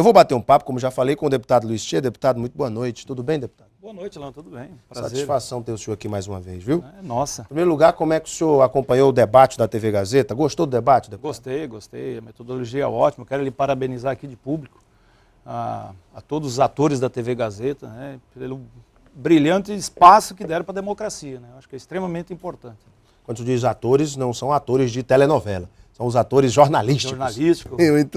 Eu vou bater um papo, como já falei, com o deputado Luiz Tchê. Deputado, muito boa noite. Tudo bem, deputado? Boa noite, Lã. Tudo bem? Prazer. Satisfação ter o senhor aqui mais uma vez, viu? Nossa. Em primeiro lugar, como é que o senhor acompanhou o debate da TV Gazeta? Gostou do debate, deputado? Gostei. A metodologia é ótima. Quero lhe parabenizar aqui de público a todos os atores da TV Gazeta, né, pelo brilhante espaço que deram para a democracia, né? Acho que é extremamente importante. Quando se diz atores, não são atores de telenovela. São os atores jornalísticos.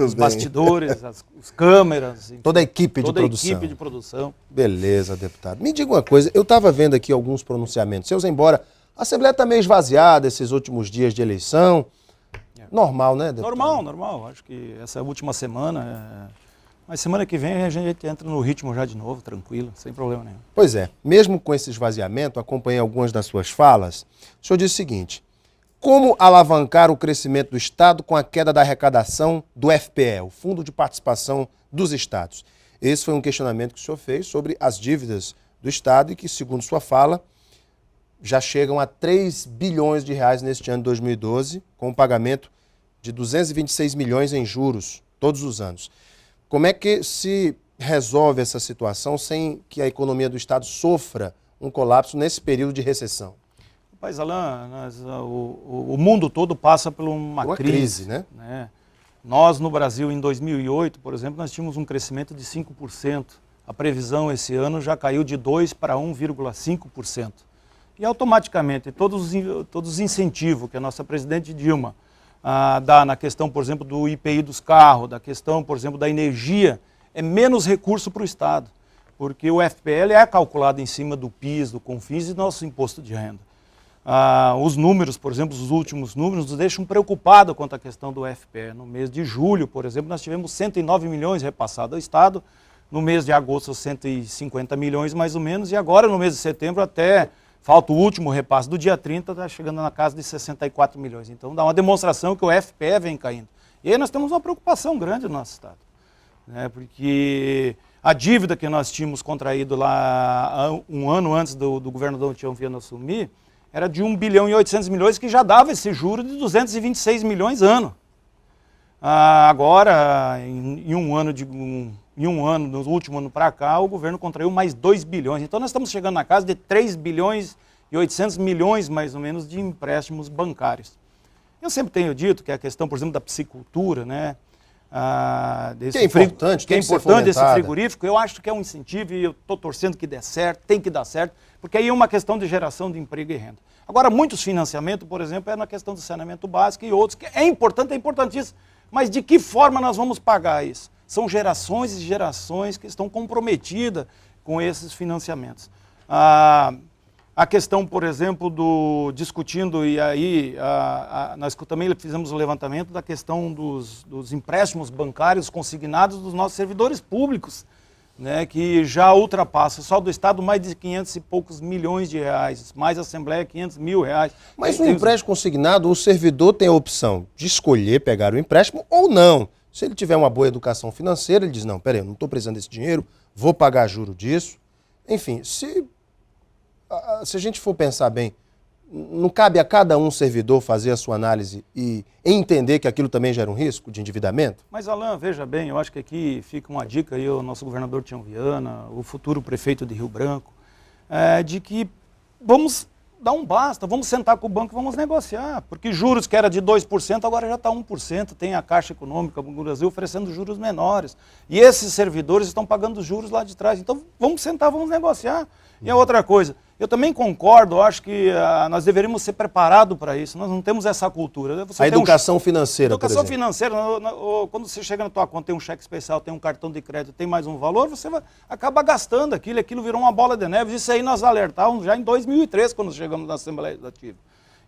Os bastidores, as câmeras. Enfim, toda a equipe de produção. Toda a equipe de produção. Beleza, deputado. Me diga uma coisa, eu estava vendo aqui alguns pronunciamentos seus, embora a Assembleia está meio esvaziada esses últimos dias de eleição. Normal, né, deputado? Normal. Acho que essa última semana... Mas semana que vem a gente entra no ritmo já de novo, tranquilo, sem problema nenhum. Pois é, mesmo com esse esvaziamento, acompanhei algumas das suas falas, o senhor disse o seguinte: como alavancar o crescimento do Estado com a queda da arrecadação do FPE, o Fundo de Participação dos Estados? Esse foi um questionamento que o senhor fez sobre as dívidas do Estado e que, segundo sua fala, já chegam a 3 bilhões de reais neste ano de 2012, com um pagamento de 226 milhões em juros todos os anos. Como é que se resolve essa situação sem que a economia do Estado sofra um colapso nesse período de recessão? Rapaz, Alain, o mundo todo passa por uma crise, né? Nós, no Brasil, em 2008, por exemplo, nós tínhamos um crescimento de 5%. A previsão esse ano já caiu de 2% para 1,5%. E automaticamente, todos os incentivos que a nossa presidente Dilma dá na questão, por exemplo, do IPI dos carros, da questão, por exemplo, da energia, é menos recurso para o Estado, porque o FPL é calculado em cima do PIS, do CONFINS e do nosso imposto de renda. Os números, por exemplo, os últimos números nos deixam preocupados quanto à questão do FPE. No mês de julho, por exemplo, nós tivemos 109 milhões repassados ao Estado, no mês de agosto 150 milhões mais ou menos, e agora no mês de setembro até... Falta o último repasse do dia 30, está chegando na casa de 64 milhões. Então dá uma demonstração que o FPE vem caindo. E aí nós temos uma preocupação grande no nosso Estado, né? Porque a dívida que nós tínhamos contraído lá um ano antes do governador Tião Viana assumir, era de 1 bilhão e 800 milhões, que já dava esse juro de 226 milhões ano. Agora, em um ano, no último ano para cá, o governo contraiu mais 2 bilhões. Então nós estamos chegando na casa de 3 bilhões e 800 milhões, mais ou menos, de empréstimos bancários. Eu sempre tenho dito que a questão, por exemplo, da piscicultura, né? Que é importante, esse frigorífico, eu acho que é um incentivo e eu estou torcendo que dê certo, tem que dar certo, porque aí é uma questão de geração de emprego e renda. Agora, muitos financiamentos, por exemplo, é na questão do saneamento básico e outros, que é importante, é importantíssimo, mas de que forma nós vamos pagar isso? São gerações e gerações que estão comprometidas com esses financiamentos. A questão, por exemplo, discutindo, e aí nós também fizemos o levantamento da questão dos empréstimos bancários consignados dos nossos servidores públicos, né, que já ultrapassa só do Estado mais de 500 e poucos milhões de reais, mais a Assembleia 500 mil reais. Mas no empréstimo consignado, o servidor tem a opção de escolher pegar o empréstimo ou não. Se ele tiver uma boa educação financeira, ele diz, não, peraí, eu não estou precisando desse dinheiro, vou pagar juro disso. Enfim, se a gente for pensar bem, não cabe a cada um servidor fazer a sua análise e entender que aquilo também gera um risco de endividamento? Mas, Alain, veja bem, eu acho que aqui fica uma dica aí, o nosso governador Tião Viana, o futuro prefeito de Rio Branco, de que vamos dar um basta, vamos sentar com o banco e vamos negociar, porque juros que era de 2%, agora já está 1%, tem a Caixa Econômica do Brasil oferecendo juros menores, e esses servidores estão pagando juros lá de trás, então vamos sentar, vamos negociar. E a outra coisa, eu também concordo, acho que nós deveríamos ser preparados para isso, nós não temos essa cultura. A educação financeira, por exemplo. Educação financeira, quando você chega na tua conta, tem um cheque especial, tem um cartão de crédito, tem mais um valor, você acaba gastando aquilo virou uma bola de neve. Isso aí nós alertávamos já em 2003, quando chegamos na Assembleia Legislativa.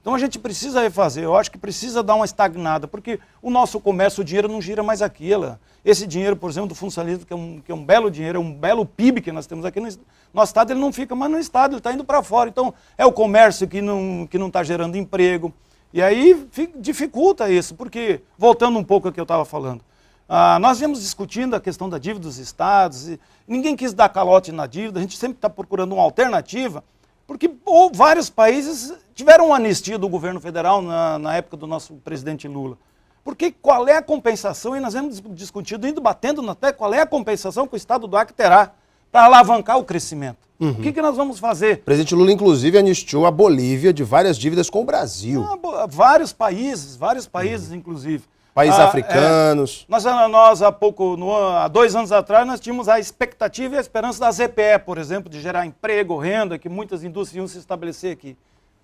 Então a gente precisa refazer, eu acho que precisa dar uma estagnada, porque o nosso comércio, o dinheiro não gira mais aquilo. Esse dinheiro, por exemplo, do funcionalismo, que é um belo dinheiro, é um belo PIB que nós temos aqui no nosso Estado, ele não fica mais no Estado, ele está indo para fora. Então é o comércio que não está gerando emprego. E aí dificulta isso, porque, voltando um pouco ao que eu estava falando, nós viemos discutindo a questão da dívida dos estados, e ninguém quis dar calote na dívida, a gente sempre está procurando uma alternativa, porque vários países tiveram uma anistia do governo federal na época do nosso presidente Lula. Porque qual é a compensação, e nós vamos discutindo, indo batendo até qual é a compensação que o Estado do Acre terá para alavancar o crescimento. O que nós vamos fazer? O presidente Lula, inclusive, anistiou a Bolívia de várias dívidas com o Brasil. Vários países, inclusive. Países africanos. Nós há 2 anos atrás, nós tínhamos a expectativa e a esperança da ZPE, por exemplo, de gerar emprego, renda, que muitas indústrias iam se estabelecer aqui.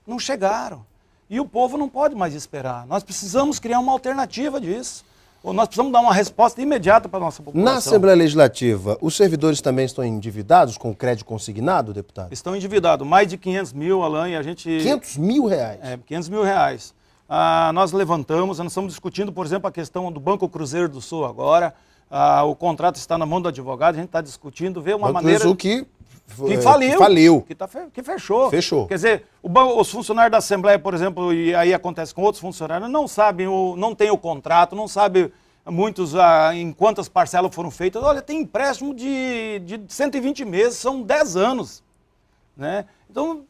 Não chegaram. E o povo não pode mais esperar. Nós precisamos criar uma alternativa disso. Ou nós precisamos dar uma resposta imediata para a nossa população. Na Assembleia Legislativa, os servidores também estão endividados com crédito consignado, deputado? Estão endividados. Mais de 500 mil, Alain, e a gente... 500 mil reais? 500 mil reais. Nós levantamos, nós estamos discutindo, por exemplo, a questão do Banco Cruzeiro do Sul agora. O contrato está na mão do advogado, a gente está discutindo, ver uma maneira... Cruzeiro que faliu. Que fechou. Fechou. Quer dizer, os funcionários da Assembleia, por exemplo, e aí acontece com outros funcionários, não sabem, não tem o contrato, não sabem muitos em quantas parcelas foram feitas. Olha, tem empréstimo de 120 meses, são 10 anos. Né? Então,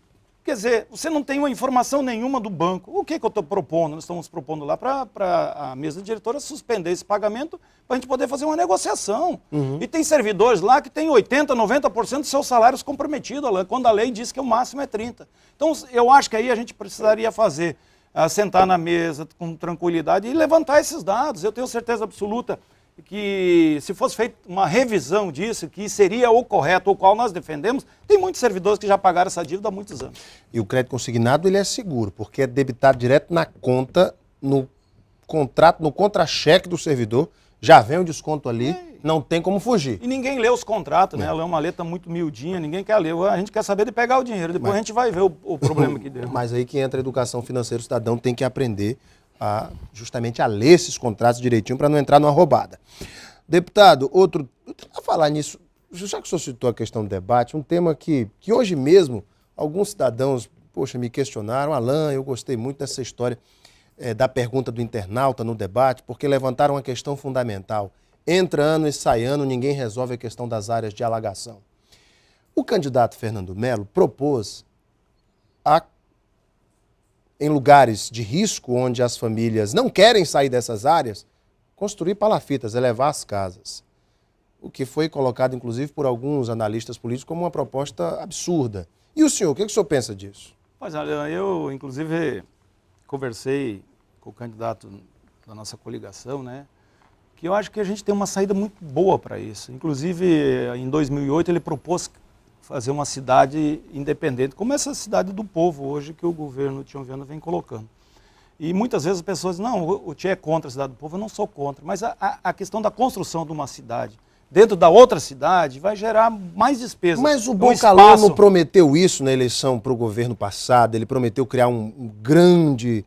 quer dizer, você não tem uma informação nenhuma do banco. O que eu estou propondo? Nós estamos propondo lá para a mesa diretora suspender esse pagamento para a gente poder fazer uma negociação. E tem servidores lá que têm 80%, 90% dos seus salários comprometidos, quando a lei diz que o máximo é 30%. Então, eu acho que aí a gente precisaria fazer, sentar na mesa com tranquilidade e levantar esses dados. Eu tenho certeza absoluta que se fosse feita uma revisão disso, que seria o correto, o qual nós defendemos, tem muitos servidores que já pagaram essa dívida há muitos anos. E o crédito consignado, ele é seguro, porque é debitado direto na conta, no contrato, no contra-cheque do servidor, já vem o desconto ali, não tem como fugir. E ninguém lê os contratos, né? Ela é uma letra muito miudinha, ninguém quer ler. A gente quer saber de pegar o dinheiro, depois a gente vai ver o problema que deu. Mas aí que entra a educação financeira, o cidadão tem que aprender justamente a ler esses contratos direitinho para não entrar numa roubada. Deputado, a falar nisso, já que o senhor citou a questão do debate, um tema que hoje mesmo alguns cidadãos, me questionaram. Alain, eu gostei muito dessa história da pergunta do internauta no debate, porque levantaram uma questão fundamental. Entra ano e sai ano, ninguém resolve a questão das áreas de alagação. O candidato Fernando Melo propôs em lugares de risco, onde as famílias não querem sair dessas áreas, construir palafitas, elevar as casas. O que foi colocado, inclusive, por alguns analistas políticos como uma proposta absurda. E o senhor, o que o senhor pensa disso? Pois olha, eu, inclusive, conversei com o candidato da nossa coligação, né? Que eu acho que a gente tem uma saída muito boa para isso. Inclusive, em 2008, ele propôs fazer uma cidade independente, como essa cidade do povo hoje que o governo Tião vem colocando. E muitas vezes as pessoas dizem, não, o Tia é contra a cidade do povo. Eu não sou contra, mas a questão da construção de uma cidade dentro da outra cidade vai gerar mais despesas. Mas o Boccalon prometeu isso na eleição para o governo passado, ele prometeu criar um grande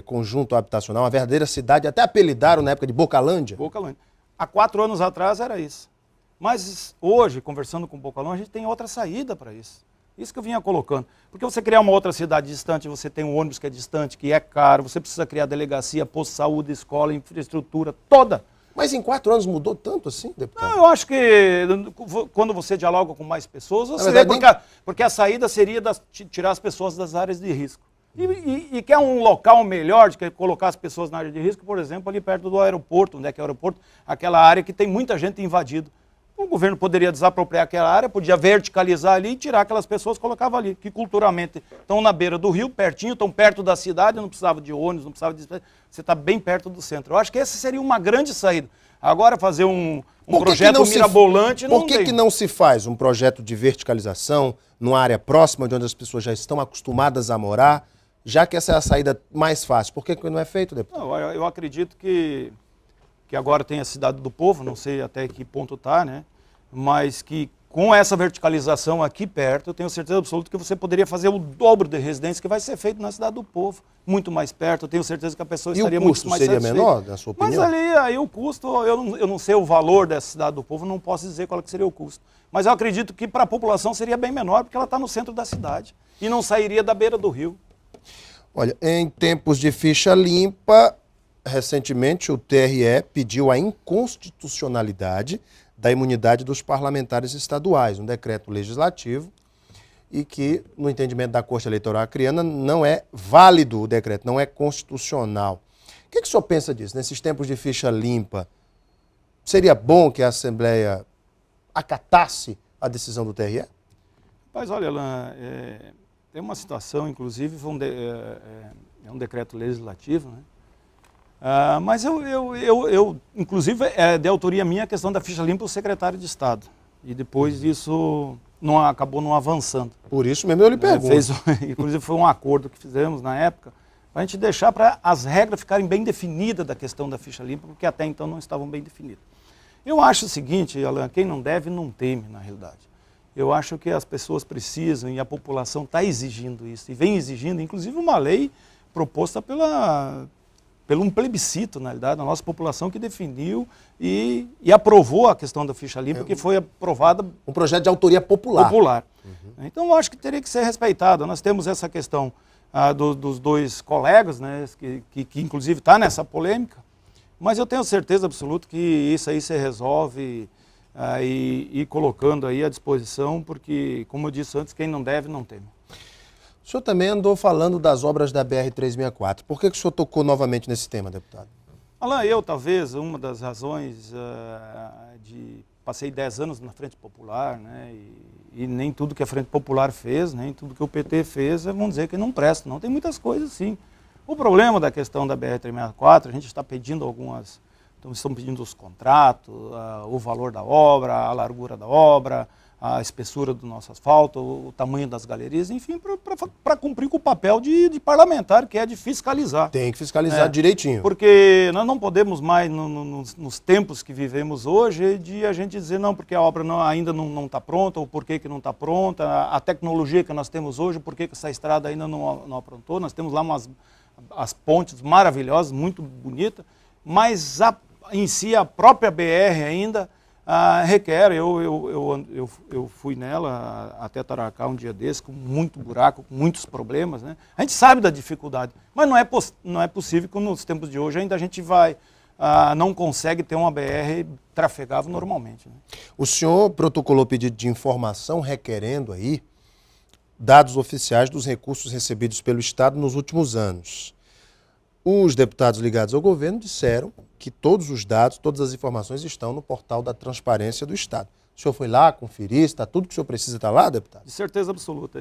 conjunto habitacional, uma verdadeira cidade, até apelidaram na época de Bocalândia. Bocalândia. Há 4 anos atrás era isso. Mas hoje, conversando com o Boccalon, a gente tem outra saída para isso. Isso que eu vinha colocando. Porque você criar uma outra cidade distante, você tem um ônibus que é distante, que é caro, você precisa criar delegacia, posto de saúde, escola, infraestrutura toda. Mas em 4 anos mudou tanto assim, deputado? Não, eu acho que quando você dialoga com mais pessoas, você vê porque a saída seria tirar as pessoas das áreas de risco. E quer um local melhor de colocar as pessoas na área de risco, por exemplo, ali perto do aeroporto, onde é que é o aeroporto, aquela área que tem muita gente invadido. O governo poderia desapropriar aquela área, podia verticalizar ali e tirar aquelas pessoas, colocava ali, que culturalmente estão na beira do rio, pertinho, estão perto da cidade, não precisava de ônibus, não precisava de... Você está bem perto do centro. Eu acho que essa seria uma grande saída. Agora fazer um projeto mirabolante não tem. Por que não se faz um projeto de verticalização numa área próxima de onde as pessoas já estão acostumadas a morar, já que essa é a saída mais fácil? Por que não é feito, deputado? Não, eu acredito que agora tem a cidade do povo, não sei até que ponto está, né? Mas que com essa verticalização aqui perto, eu tenho certeza absoluta que você poderia fazer o dobro de residência que vai ser feito na cidade do povo, muito mais perto. Eu tenho certeza que a pessoa estaria muito mais satisfeita. E o custo seria menor, na sua opinião? Mas aí o custo, eu não sei o valor dessa cidade do povo, não posso dizer qual que seria o custo. Mas eu acredito que para a população seria bem menor, porque ela está no centro da cidade e não sairia da beira do rio. Olha, em tempos de ficha limpa, recentemente o TRE pediu a inconstitucionalidade da imunidade dos parlamentares estaduais, um decreto legislativo, e que, no entendimento da Corte Eleitoral Acreana, não é válido o decreto, não é constitucional. que o senhor pensa disso? Nesses tempos de ficha limpa, seria bom que a Assembleia acatasse a decisão do TRE? Mas olha, Alain, tem uma situação, inclusive, é um decreto legislativo, né? Mas inclusive, é de autoria minha a questão da ficha limpa o secretário de Estado. E depois disso acabou não avançando. Por isso mesmo eu lhe pergunto. Inclusive foi um acordo que fizemos na época, para a gente deixar para as regras ficarem bem definidas da questão da ficha limpa, porque até então não estavam bem definidas. Eu acho o seguinte, Alain, quem não deve não teme, na realidade. Eu acho que as pessoas precisam e a população está exigindo isso, e vem exigindo, inclusive uma lei proposta pelo um plebiscito, na realidade, a nossa população que definiu e aprovou a questão da ficha limpa, que foi aprovada... Um projeto de autoria popular. Uhum. Então, eu acho que teria que ser respeitado. Nós temos essa questão dos dois colegas, né, que inclusive está nessa polêmica, mas eu tenho certeza absoluta que isso aí se resolve e colocando aí à disposição, porque, como eu disse antes, quem não deve, não teme. O senhor também andou falando das obras da BR-364. Por que o senhor tocou novamente nesse tema, deputado? Alain, talvez, uma das razões passei 10 anos na Frente Popular, né, e nem tudo que a Frente Popular fez, nem tudo que o PT fez, vamos dizer que não presta, não. Tem muitas coisas, sim. O problema da questão da BR-364, a gente está pedindo estão pedindo os contratos, o valor da obra, a largura da obra, a espessura do nosso asfalto, o tamanho das galerias, enfim, para cumprir com o papel de parlamentar, que é de fiscalizar. Tem que fiscalizar direitinho. Porque nós não podemos mais, nos tempos que vivemos hoje, de a gente dizer, não, porque a obra ainda não está pronta, ou por que não está pronta, a tecnologia que nós temos hoje, por que essa estrada ainda não aprontou. Nós temos lá as pontes maravilhosas, muito bonitas, mas em si a própria BR ainda... requer, eu fui nela até Tararacá um dia desse, com muito buraco, com muitos problemas, né? A gente sabe da dificuldade, mas não é possível que nos tempos de hoje ainda a gente não consegue ter uma BR trafegável normalmente, né? O senhor protocolou pedido de informação requerendo aí dados oficiais dos recursos recebidos pelo Estado nos últimos anos. Os deputados ligados ao governo disseram que todos os dados, todas as informações estão no portal da transparência do Estado. O senhor foi lá, conferir, está tudo que o senhor precisa estar lá, deputado? De certeza absoluta.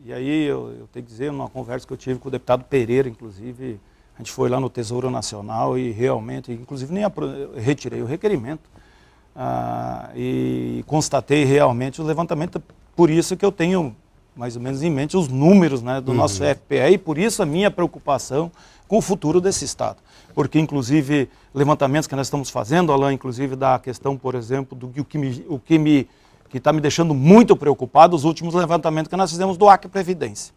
E aí eu tenho que dizer, numa conversa que eu tive com o deputado Pereira, inclusive, a gente foi lá no Tesouro Nacional e realmente, inclusive nem retirei o requerimento e constatei realmente o levantamento, por isso que eu tenho mais ou menos em mente os números, né, do nosso FPE, e por isso a minha preocupação com o futuro desse Estado. Porque, inclusive, levantamentos que nós estamos fazendo, Alain, inclusive da questão, por exemplo, o que está me deixando muito preocupado, os últimos levantamentos que nós fizemos do Acre Previdência.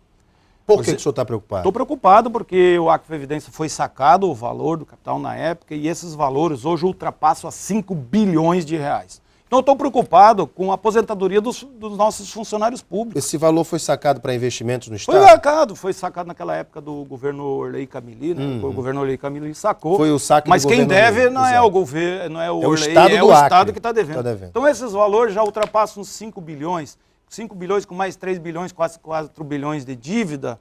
Por que o senhor está preocupado? Estou preocupado porque o Acre Previdência foi sacado, o valor do capital na época, e esses valores hoje ultrapassam a 5 bilhões de reais. Então eu estou preocupado com a aposentadoria dos nossos funcionários públicos. Esse valor foi sacado para investimentos no Estado? Foi sacado naquela época do governo Orley Camili, né? O governo Orley Camili sacou. Foi o saque mas do quem governo deve não é o governo, não é o Orley, é o Estado que está devendo. Então esses valores já ultrapassam os 5 bilhões. 5 bilhões com mais 3 bilhões, quase 4 bilhões de dívida.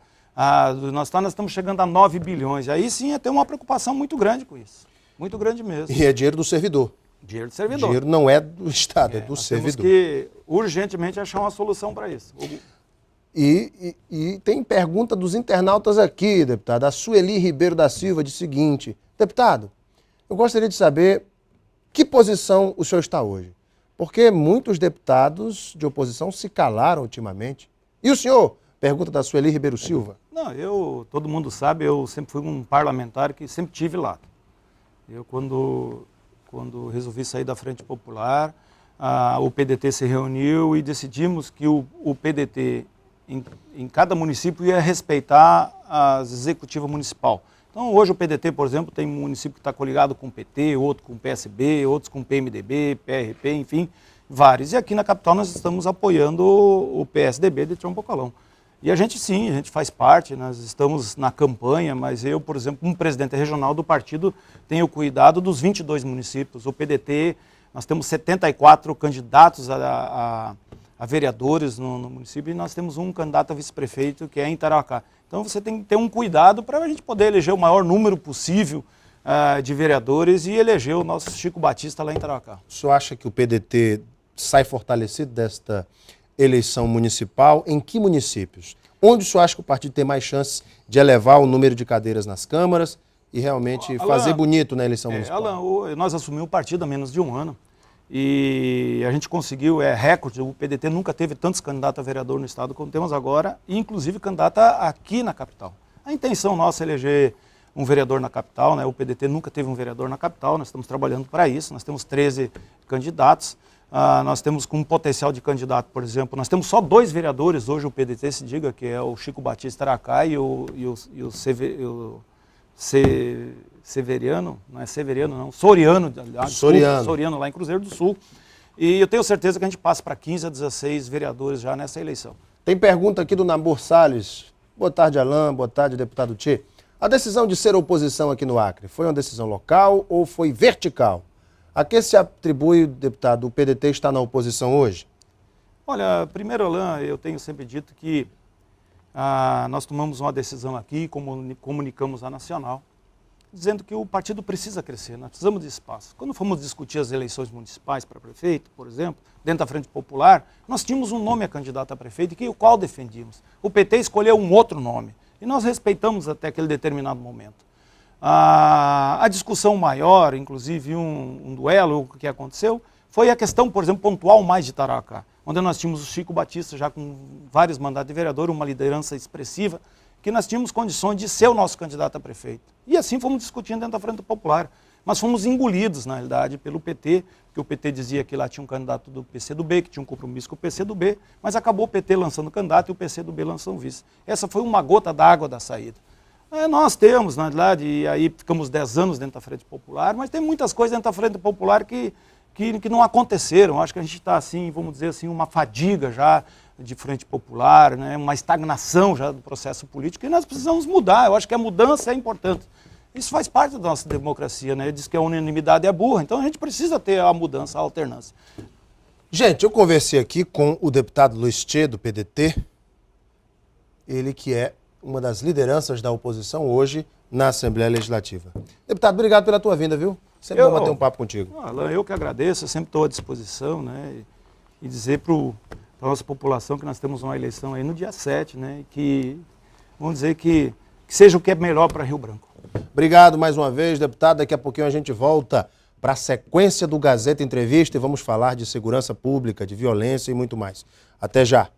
Nós estamos chegando a 9 bilhões. Aí sim é ter uma preocupação muito grande com isso. Muito grande mesmo. E é dinheiro do servidor. Dinheiro do servidor. Dinheiro não é do Estado, é do servidor. Temos que urgentemente achar uma solução para isso. E tem pergunta dos internautas aqui, deputado. A Sueli Ribeiro da Silva diz o seguinte: deputado, eu gostaria de saber que posição o senhor está hoje. Porque muitos deputados de oposição se calaram ultimamente. E o senhor? Pergunta da Sueli Ribeiro Silva. Não, todo mundo sabe, eu sempre fui um parlamentar que sempre tive lá. Eu, quando resolvi sair da Frente Popular, o PDT se reuniu e decidimos que o PDT, em cada município, ia respeitar a executiva municipal. Então, hoje o PDT, por exemplo, tem um município que está coligado com o PT, outro com o PSB, outros com o PMDB, PRP, enfim, vários. E aqui na capital nós estamos apoiando o PSDB de Tião Bocalão. E a gente faz parte, nós estamos na campanha, mas eu, por exemplo, como presidente regional do partido, tenho cuidado dos 22 municípios. O PDT, nós temos 74 candidatos a vereadores no município e nós temos um candidato a vice-prefeito que é em Tararacá. Então você tem que ter um cuidado para a gente poder eleger o maior número possível de vereadores e elegeu o nosso Chico Batista lá em Tarauacá. O senhor acha que o PDT sai fortalecido desta eleição municipal? Em que municípios? Onde o senhor acha que o partido tem mais chances de elevar o número de cadeiras nas câmaras e realmente fazer bonito na eleição municipal? Alan, nós assumimos o partido há menos de um ano e a gente conseguiu, recorde, o PDT nunca teve tantos candidatos a vereador no estado como temos agora, e inclusive candidata aqui na capital. A intenção nossa é eleger um vereador na capital, né? O PDT nunca teve um vereador na capital, nós estamos trabalhando para isso, nós temos 13 candidatos. Nós temos com um potencial de candidato, por exemplo, nós temos só 2 vereadores hoje, o PDT se diga, que é o Chico Batista Tarauacá e o Severiano, não é Severiano não, Soriano lá em Cruzeiro do Sul. E eu tenho certeza que a gente passa para 15 a 16 vereadores já nessa eleição. Tem pergunta aqui do Nabor Salles. Boa tarde, Alain, boa tarde, deputado Tchê. A decisão de ser oposição aqui no Acre foi uma decisão local ou foi vertical? A que se atribui, deputado, o PDT está na oposição hoje? Olha, primeiro, Alain, eu tenho sempre dito que nós tomamos uma decisão aqui, comunicamos à Nacional, dizendo que o partido precisa crescer, nós precisamos de espaço. Quando fomos discutir as eleições municipais para prefeito, por exemplo, dentro da Frente Popular, nós tínhamos um nome a candidato a prefeito, o qual defendíamos. O PT escolheu um outro nome e nós respeitamos até aquele determinado momento. A discussão maior, inclusive um duelo que aconteceu, foi a questão, por exemplo, pontual mais de Tarauacá, onde nós tínhamos o Chico Batista já com vários mandatos de vereador, uma liderança expressiva, que nós tínhamos condições de ser o nosso candidato a prefeito. E assim fomos discutindo dentro da Frente Popular. Mas fomos engolidos, na realidade, pelo PT, porque o PT dizia que lá tinha um candidato do PCdoB, que tinha um compromisso com o PCdoB, mas acabou o PT lançando candidato e o PCdoB lançando vice. Essa foi uma gota d'água da saída. Nós temos, na realidade, e aí ficamos 10 anos dentro da Frente Popular, mas tem muitas coisas dentro da Frente Popular que não aconteceram. Acho que a gente está, assim, vamos dizer assim, uma fadiga já de Frente Popular, né? Uma estagnação já do processo político, e nós precisamos mudar. Eu acho que a mudança é importante. Isso faz parte da nossa democracia, né? Diz que a unanimidade é burra, então a gente precisa ter a mudança, a alternância. Gente, eu conversei aqui com o deputado Luiz Tchê, do PDT, ele que é uma das lideranças da oposição hoje na Assembleia Legislativa. Deputado, obrigado pela tua vinda, viu? Sempre bom bater um papo contigo. Alain, eu que agradeço, eu sempre estou à disposição, né? E dizer para a nossa população que nós temos uma eleição aí no dia 7, né? Que, vamos dizer que seja o que é melhor para Rio Branco. Obrigado mais uma vez, deputado. Daqui a pouquinho a gente volta para a sequência do Gazeta Entrevista e vamos falar de segurança pública, de violência e muito mais. Até já.